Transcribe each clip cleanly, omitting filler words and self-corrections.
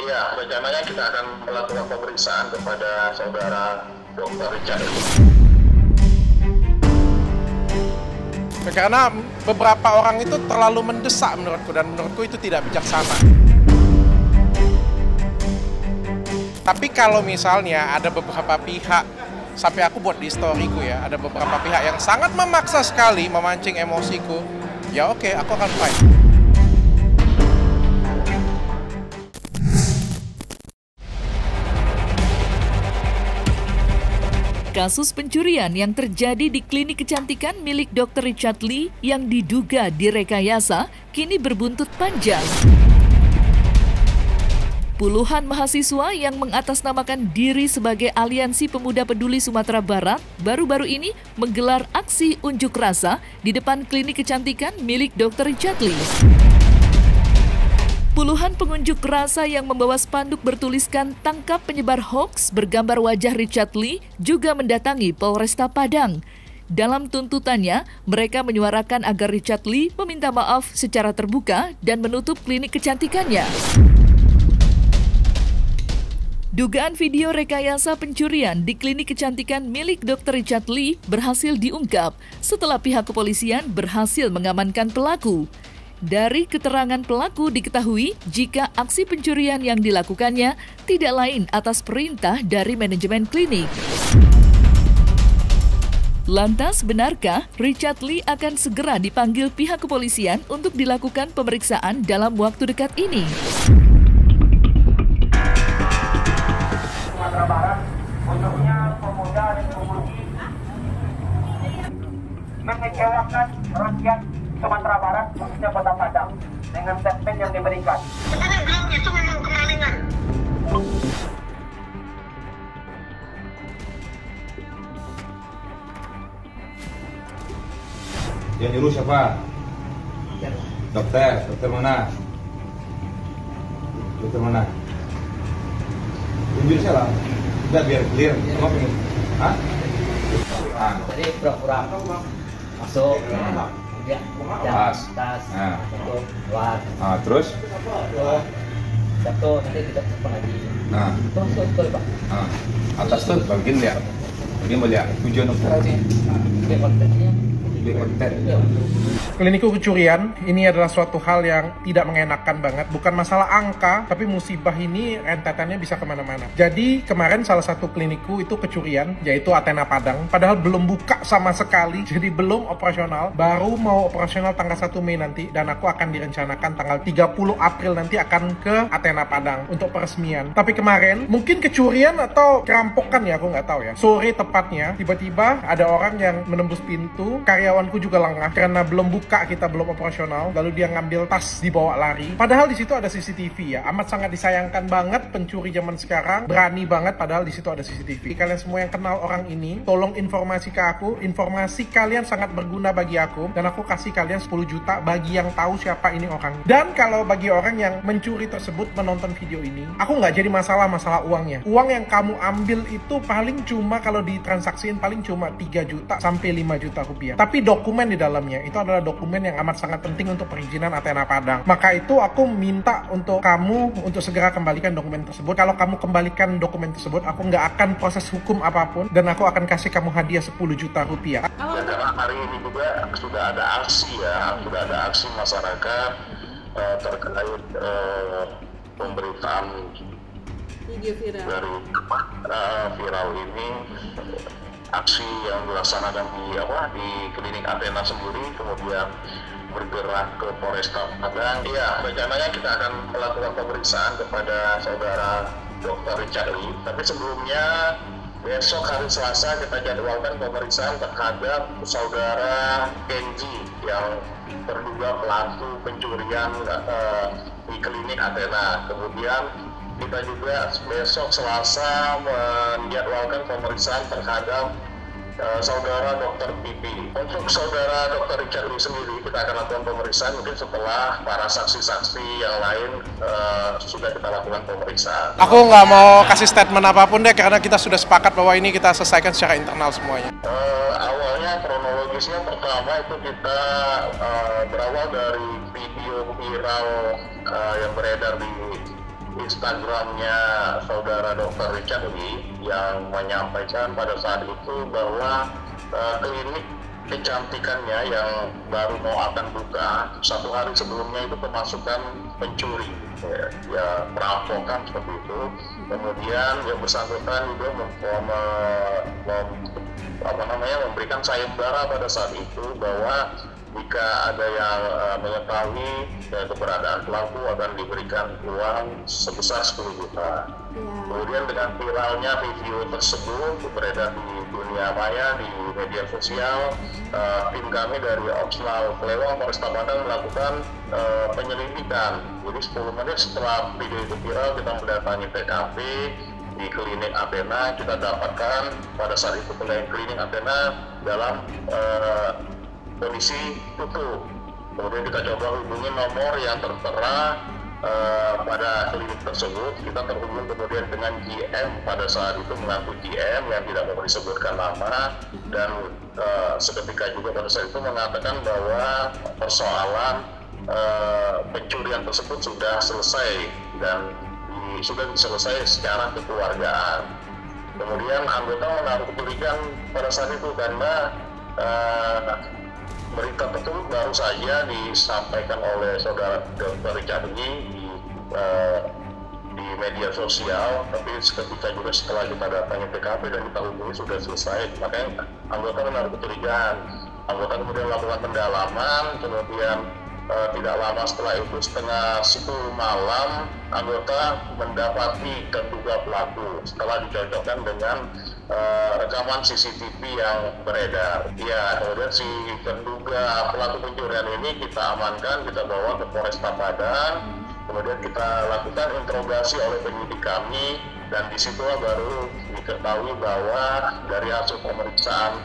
Iya, rencananya kita akan melakukan pemeriksaan kepada saudara Dr. Richard. Karena beberapa orang itu terlalu mendesak menurutku, dan menurutku itu tidak bijaksana. Tapi kalau misalnya ada beberapa pihak, sampai aku buat di storyku ya, ada beberapa pihak yang sangat memaksa sekali memancing emosiku, ya oke, aku akan fight. Kasus pencurian yang terjadi di klinik kecantikan milik Dr. Richard Lee yang diduga direkayasa kini berbuntut panjang. Puluhan mahasiswa yang mengatasnamakan diri sebagai Aliansi Pemuda Peduli Sumatera Barat baru-baru ini menggelar aksi unjuk rasa di depan klinik kecantikan milik Dr. Richard Lee. Puluhan pengunjuk rasa yang membawa spanduk bertuliskan "Tangkap penyebar hoaks" bergambar wajah Richard Lee juga mendatangi Polresta Padang. Dalam tuntutannya, mereka menyuarakan agar Richard Lee meminta maaf secara terbuka dan menutup klinik kecantikannya. Dugaan video rekayasa pencurian di klinik kecantikan milik Dr. Richard Lee berhasil diungkap setelah pihak kepolisian berhasil mengamankan pelaku. Dari keterangan pelaku diketahui jika aksi pencurian yang dilakukannya tidak lain atas perintah dari manajemen klinik. Lantas, benarkah Richard Lee akan segera dipanggil pihak kepolisian untuk dilakukan pemeriksaan dalam waktu dekat ini? Sumatera Barat, untuknya pemuda dan pemudi mengecewakan rakyat Sumatera Barat, khususnya Kota Padang, dengan statement yang diberikan. Dia bilang itu memang kemalingan. Yang nyuruh siapa? Dokter. Dokter mana? Dokter mana? Tunjuk saya lah. Udah biar clear. Kamu pengen? Hah? Jadi pura-pura masuk, ya, Tas. satu, keluar, Terus? satu, nanti kita telepon lagi. Terus, Pak. Atas tuh bagian lihat. Bagian mau lihat tujuan dokter ini. Oke, kontennya. Klinikku kecurian, ini adalah suatu hal yang tidak mengenakan banget. Bukan masalah angka, tapi musibah ini rentetannya bisa kemana-mana. Jadi kemarin salah satu klinikku itu kecurian, yaitu Athena Padang. Padahal belum buka sama sekali, jadi belum operasional. Baru mau operasional tanggal 1 Mei nanti, dan aku akan direncanakan tanggal 30 April nanti akan ke Athena Padang untuk peresmian. Tapi kemarin, mungkin kecurian atau kerampokan ya, aku nggak tahu ya. Sore tepatnya, tiba-tiba ada orang yang menembus pintu, karyawanku juga lengah karena belum buka, kita belum operasional, lalu dia ngambil tas dibawa lari. Padahal di situ ada CCTV ya. Amat sangat disayangkan banget pencuri zaman sekarang berani banget padahal di situ ada CCTV. Kalian semua yang kenal orang ini, tolong informasi ke aku. Informasi kalian sangat berguna bagi aku, dan aku kasih kalian 10 juta bagi yang tahu siapa ini orang. Dan kalau bagi orang yang mencuri tersebut menonton video ini, aku nggak jadi masalah uangnya. Uang yang kamu ambil itu paling cuma kalau ditransaksiin paling cuma 3 juta sampai 5 juta rupiah. Tapi dokumen di dalamnya itu adalah dokumen yang amat sangat penting untuk perizinan Athena Padang. Maka itu aku minta untuk kamu untuk segera kembalikan dokumen tersebut. Kalau kamu kembalikan dokumen tersebut, aku nggak akan proses hukum apapun, dan aku akan kasih kamu hadiah 10 juta rupiah. Dan karena hari ini juga sudah ada aksi ya, sudah ada aksi masyarakat terkait pemberitaan video viral dari viral ini. Aksi yang dilaksanakan di klinik Athena sendiri, kemudian bergerak ke Polresta Padang. Iya, rencananya kita akan melakukan pemeriksaan kepada saudara Dr. Richard Lee. Tapi sebelumnya besok hari Selasa kita jadwalkan pemeriksaan terhadap saudara Kenji yang terduga pelaku pencurian di klinik Athena. Kemudian kita juga besok Selasa menjadwalkan pemeriksaan terhadap saudara Dr. Pipi. Untuk saudara Dr. Richard Lee sendiri, kita akan lakukan pemeriksaan mungkin setelah para saksi-saksi yang lain sudah kita lakukan pemeriksaan. Aku nggak mau kasih statement apapun deh, karena kita sudah sepakat bahwa ini kita selesaikan secara internal semuanya. Awalnya kronologisnya pertama itu kita berawal dari video viral yang beredar di Instagramnya saudara Dr. Richard Lee yang menyampaikan pada saat itu bahwa klinik kecantikannya yang baru mau akan buka 1 hari sebelumnya itu kemasukan pencuri, ya perampokan seperti itu. Kemudian yang bersangkutan juga memberikan sayembara pada saat itu bahwa jika ada yang mengetahui keberadaan pelaku akan diberikan uang sebesar 10 juta. Kemudian dengan viralnya video tersebut beredar di dunia maya, di media sosial, tim kami dari Opsnal Kelewang Polresta Padang melakukan penyelidikan. Jadi 10 menit setelah video itu viral, kita mendatangi TKP di klinik Athena. Kita dapatkan pada saat itu klinik Athena dalam kondisi tutup. Kemudian kita coba hubungi nomor yang tertera pada klinik tersebut. Kita terhubung kemudian dengan GM pada saat itu, mengaku GM yang tidak mau disebutkan nama, dan seketika juga pada saat itu mengatakan bahwa persoalan pencurian tersebut sudah selesai dan sudah selesai secara kekeluargaan. Kemudian anggota menaruh kecurigaan pada saat itu karena berita tersebut baru saja disampaikan oleh saudara Dr. Richard Lee di media sosial, tapi seketika juga setelah kita datangi TKP dan kita hubungi sudah selesai. Makanya anggota menaruh kecurigaan. Anggota kemudian melakukan pendalaman, kemudian tidak lama setelah itu, setengah 10 malam, anggota mendapati terduga pelaku setelah dicocokkan dengan rekaman CCTV yang beredar. Ya, kemudian si terduga pelaku pencurian ini kita amankan, kita bawa ke Polresta Padang, kemudian kita lakukan interogasi oleh penyidik kami, dan disitulah baru diketahui bahwa dari hasil pemeriksaan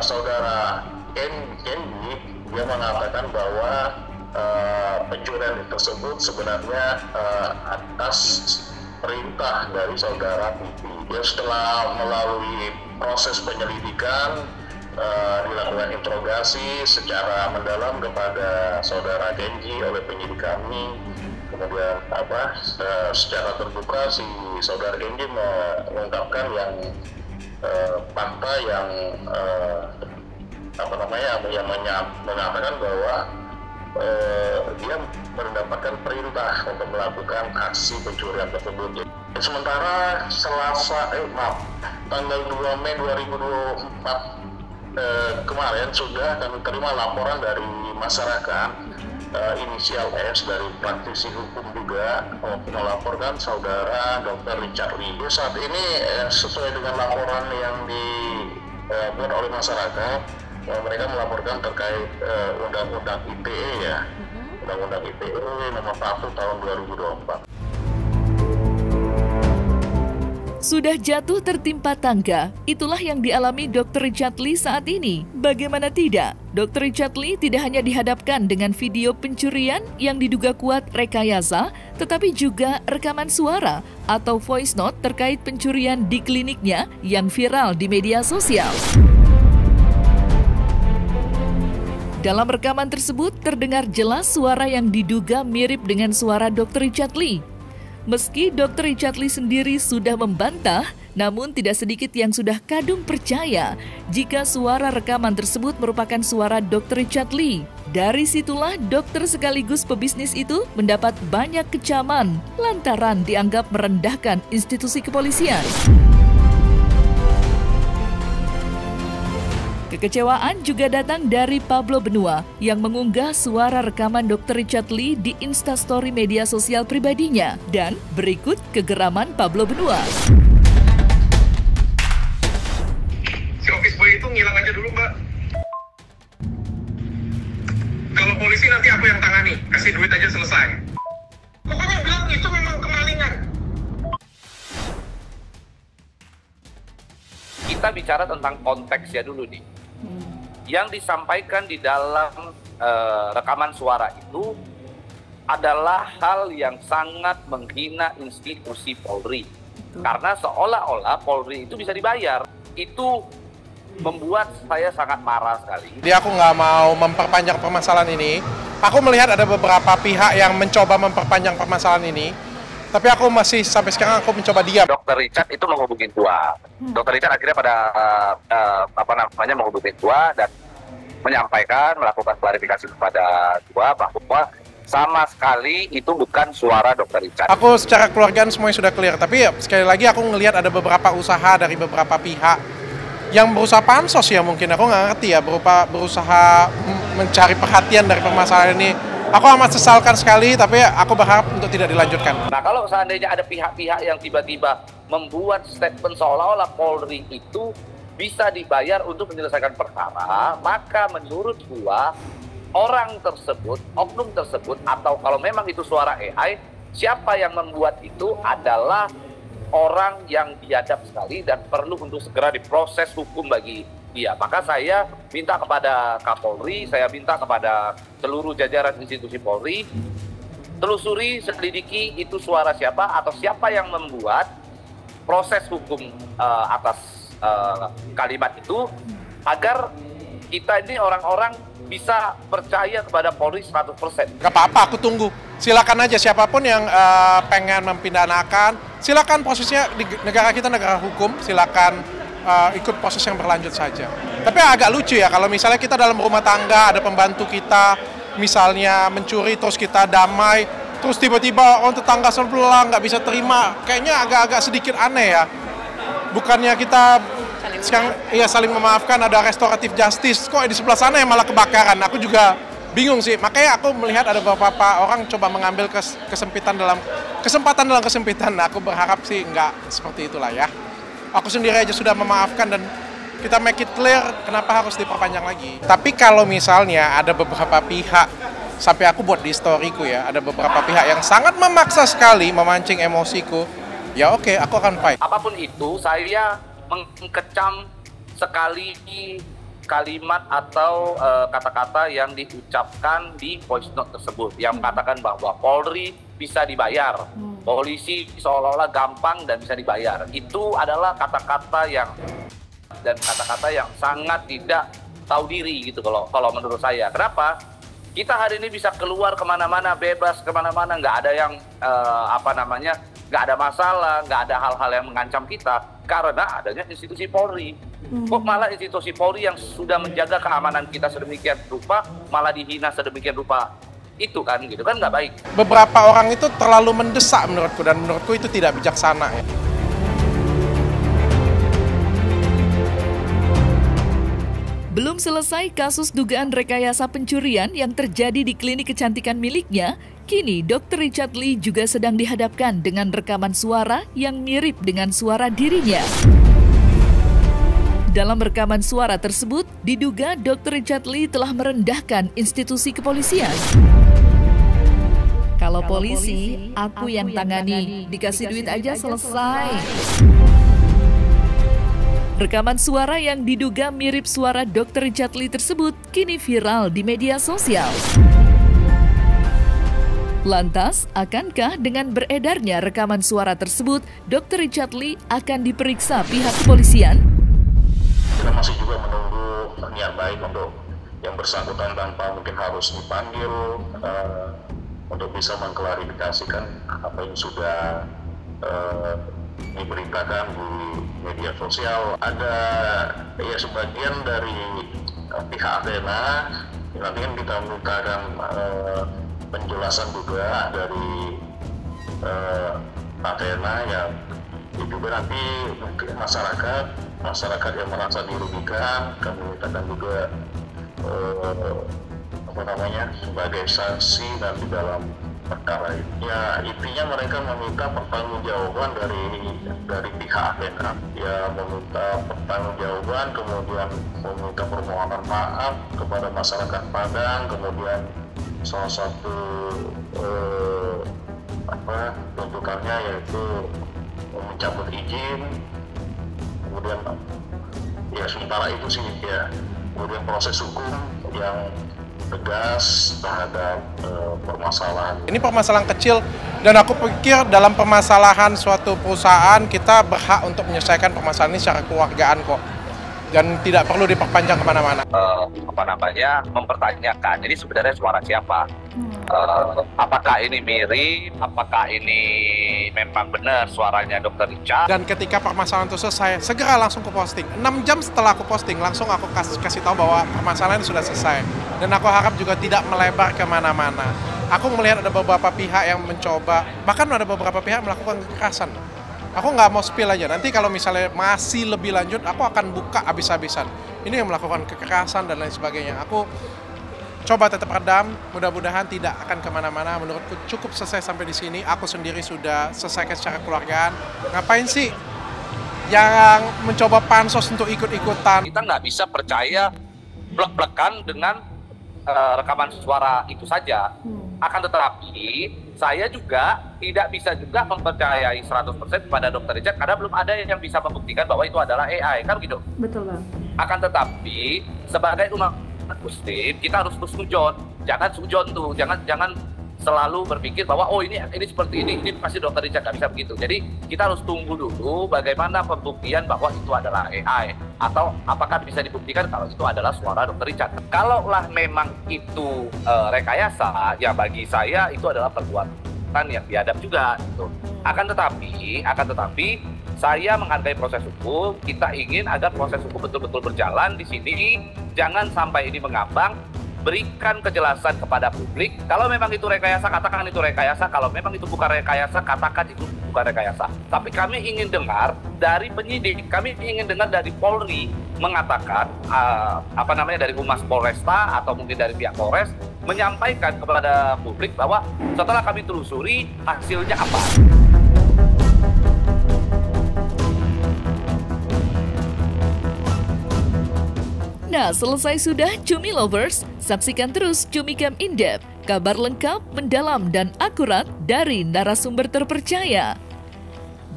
saudara Kenji, dia mengatakan bahwa pencurian tersebut sebenarnya atas perintah dari saudara Pipi. Dia setelah melalui proses penyelidikan, dilakukan interogasi secara mendalam kepada saudara Kenji oleh penyidik kami. Kemudian secara terbuka si saudara Kenji mengungkapkan yang fakta yang mengatakan bahwa dia mendapatkan perintah untuk melakukan aksi pencurian tersebut. Sementara tanggal 2 Mei 2024 kemarin sudah kami terima laporan dari masyarakat inisial S dari praktisi hukum juga melaporkan saudara Dr. Richard Lee. Saat ini sesuai dengan laporan yang dibuat oleh masyarakat, mereka melaporkan terkait Undang-Undang ITE ya, Undang-Undang ITE nomor 1 tahun 2024. Sudah jatuh tertimpa tangga, itulah yang dialami Dr. Richard Lee saat ini. Bagaimana tidak? Dr. Richard Lee tidak hanya dihadapkan dengan video pencurian yang diduga kuat rekayasa, tetapi juga rekaman suara atau voice note terkait pencurian di kliniknya yang viral di media sosial. Dalam rekaman tersebut terdengar jelas suara yang diduga mirip dengan suara Dr. Richard Lee. Meski Dr. Richard Lee sendiri sudah membantah, namun tidak sedikit yang sudah kadung percaya jika suara rekaman tersebut merupakan suara Dr. Richard Lee. Dari situlah dokter sekaligus pebisnis itu mendapat banyak kecaman lantaran dianggap merendahkan institusi kepolisian. Kekecewaan juga datang dari Pablo Benua yang mengunggah suara rekaman Dr. Richard Lee di Instastory media sosial pribadinya. Dan berikut kegeraman Pablo Benua. Si office boy itu ngilang aja dulu, Mbak. Kalau polisi nanti aku yang tangani, kasih duit aja selesai. Pokoknya bilang itu memang kemalingan. Kita bicara tentang konteksnya dulu nih. Yang disampaikan di dalam rekaman suara itu adalah hal yang sangat menghina institusi Polri. Karena seolah-olah Polri itu bisa dibayar. Itu membuat saya sangat marah sekali. Jadi aku nggak mau memperpanjang permasalahan ini. Aku melihat ada beberapa pihak yang mencoba memperpanjang permasalahan ini. Tapi aku masih sampai sekarang aku mencoba diam. Dokter Richard itu menghubungi Tua. Dokter Richard akhirnya pada menghubungi Tua dan menyampaikan, melakukan klarifikasi kepada Tua bahwa sama sekali itu bukan suara Dokter Richard. Aku secara keluargaan semuanya sudah clear, tapi sekali lagi aku ngelihat ada beberapa usaha dari beberapa pihak yang berusaha pansos ya, mungkin aku nggak ngerti ya, berusaha mencari perhatian dari permasalahan ini. Aku amat sesalkan sekali, tapi aku berharap untuk tidak dilanjutkan. Nah, kalau seandainya ada pihak-pihak yang tiba-tiba membuat statement seolah-olah Polri itu bisa dibayar untuk menyelesaikan perkara, maka menurut gua orang tersebut, oknum tersebut, atau kalau memang itu suara AI, siapa yang membuat itu adalah orang yang biadab sekali dan perlu untuk segera diproses hukum bagi dia. Maka saya minta kepada Kapolri, saya minta kepada seluruh jajaran institusi Polri, telusuri, selidiki itu suara siapa atau siapa yang membuat proses hukum atas kalimat itu, agar kita ini orang-orang bisa percaya kepada Polri 100%. Gak apa-apa, aku tunggu. Silakan aja siapapun yang pengen mempidanakan, silakan, prosesnya di negara kita negara hukum, silakan ikut proses yang berlanjut saja. Tapi agak lucu ya kalau misalnya kita dalam rumah tangga ada pembantu kita misalnya mencuri terus kita damai, terus tiba-tiba orang tetangga sebelah nggak bisa terima, kayaknya agak-agak sedikit aneh ya. Bukannya kita sekarang iya saling memaafkan, ada restoratif justice, kok di sebelah sana yang malah kebakaran. Aku juga bingung sih, makanya aku melihat ada beberapa orang coba mengambil kesempatan dalam kesempitan. Aku berharap sih nggak seperti itulah ya. Aku sendiri aja sudah memaafkan dan kita make it clear kenapa harus diperpanjang lagi. Tapi kalau misalnya ada beberapa pihak, sampai aku buat di storyku ya, ada beberapa pihak yang sangat memaksa sekali memancing emosiku, ya oke, aku akan fight. Apapun itu, saya mengkecam sekali kalimat atau kata-kata yang diucapkan di voice note tersebut yang mengatakan bahwa Polri bisa dibayar, polisi seolah-olah gampang dan bisa dibayar. Itu adalah kata-kata yang sangat tidak tahu diri gitu kalau menurut saya. Kenapa? Kita hari ini bisa keluar kemana-mana, bebas kemana-mana, nggak ada yang nggak ada masalah, nggak ada hal-hal yang mengancam kita karena adanya institusi Polri. Kok malah institusi Polri yang sudah menjaga keamanan kita sedemikian rupa malah dihina sedemikian rupa? Itu kan gitu kan nggak baik. Beberapa orang itu terlalu mendesak menurutku, dan menurutku itu tidak bijaksana ya. Belum selesai kasus dugaan rekayasa pencurian yang terjadi di klinik kecantikan miliknya, kini Dr. Richard Lee juga sedang dihadapkan dengan rekaman suara yang mirip dengan suara dirinya. Dalam rekaman suara tersebut, diduga Dr. Richard Lee telah merendahkan institusi kepolisian. Kalau polisi, aku yang tangani, dikasih duit aja selesai. Rekaman suara yang diduga mirip suara Dr. Richard Lee tersebut kini viral di media sosial. Lantas, akankah dengan beredarnya rekaman suara tersebut, Dr. Richard Lee akan diperiksa pihak kepolisian? Kita masih juga menunggu niat baik untuk yang bersangkutan tanpa mungkin harus dipanggil untuk bisa mengklarifikasikan apa yang sudah diberitakan di media sosial. Ada ya sebagian dari pihak Athena nanti kan kita mintakan penjelasan juga dari Athena yang juga nanti mungkin masyarakat yang merasa dirugikan kami mintakan juga sebagai saksi dan di dalam perkara ini. Ya intinya mereka meminta pertanggungjawaban dari pihak Athena, ya meminta pertanggungjawaban, kemudian meminta permohonan maaf kepada masyarakat Padang, kemudian salah satu tuntutannya yaitu mencabut izin, kemudian ya sementara itu sih ya, kemudian proses hukum yang tegas terhadap permasalahan. Ini permasalahan kecil dan aku pikir dalam permasalahan suatu perusahaan kita berhak untuk menyelesaikan permasalahan ini secara kekeluargaan kok. dan tidak perlu diperpanjang kemana-mana. Mempertanyakan ini sebenarnya suara siapa? Apakah ini mirip? Apakah ini memang benar suaranya Dr. Richard? Dan ketika permasalahan itu selesai, segera langsung aku posting. 6 jam setelah aku posting, langsung aku kasih tahu bahwa permasalahan sudah selesai. Dan aku harap juga tidak melebar kemana-mana. Aku melihat ada beberapa pihak yang mencoba, bahkan ada beberapa pihak melakukan kekerasan. Aku nggak mau spill aja, nanti kalau misalnya masih lebih lanjut, aku akan buka habis-habisan. Ini yang melakukan kekerasan dan lain sebagainya. Aku coba tetap redam, mudah-mudahan tidak akan kemana-mana. Menurutku cukup selesai sampai di sini. Aku sendiri sudah selesaikan secara keluargaan. Ngapain sih yang mencoba pansos untuk ikut-ikutan? Kita nggak bisa percaya blek-blekan dengan rekaman suara itu saja. Akan tetapi, saya juga tidak bisa juga mempercayai 100% kepada Dr. Richard karena belum ada yang bisa membuktikan bahwa itu adalah AI, kan gitu? Betul, Bang. Akan tetapi, sebagai umat Muslim, kita harus sujon. Jangan sujon tuh, jangan selalu berpikir bahwa oh ini seperti ini pasti Dr. Richard, nggak bisa begitu. Jadi kita harus tunggu dulu bagaimana pembuktian bahwa itu adalah AI atau apakah bisa dibuktikan kalau itu adalah suara Dr. Richard. Kalaulah memang itu rekayasa, ya bagi saya itu adalah perbuatan yang biadab juga. Gitu. Akan tetapi saya menghargai proses hukum. Kita ingin agar proses hukum betul-betul berjalan di sini. Jangan sampai ini mengambang. Berikan kejelasan kepada publik. Kalau memang itu rekayasa, katakan itu rekayasa. Kalau memang itu bukan rekayasa, katakan itu bukan rekayasa. Tapi kami ingin dengar dari penyidik, kami ingin dengar dari Polri mengatakan, dari Humas Polresta atau mungkin dari pihak Polres, menyampaikan kepada publik bahwa setelah kami telusuri, hasilnya apa. Nah, selesai sudah Cumi Lovers, saksikan terus Cumi Camp In-Depth, kabar lengkap, mendalam, dan akurat dari narasumber terpercaya.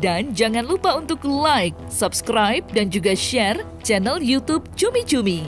Dan jangan lupa untuk like, subscribe, dan juga share channel YouTube Cumi Cumi.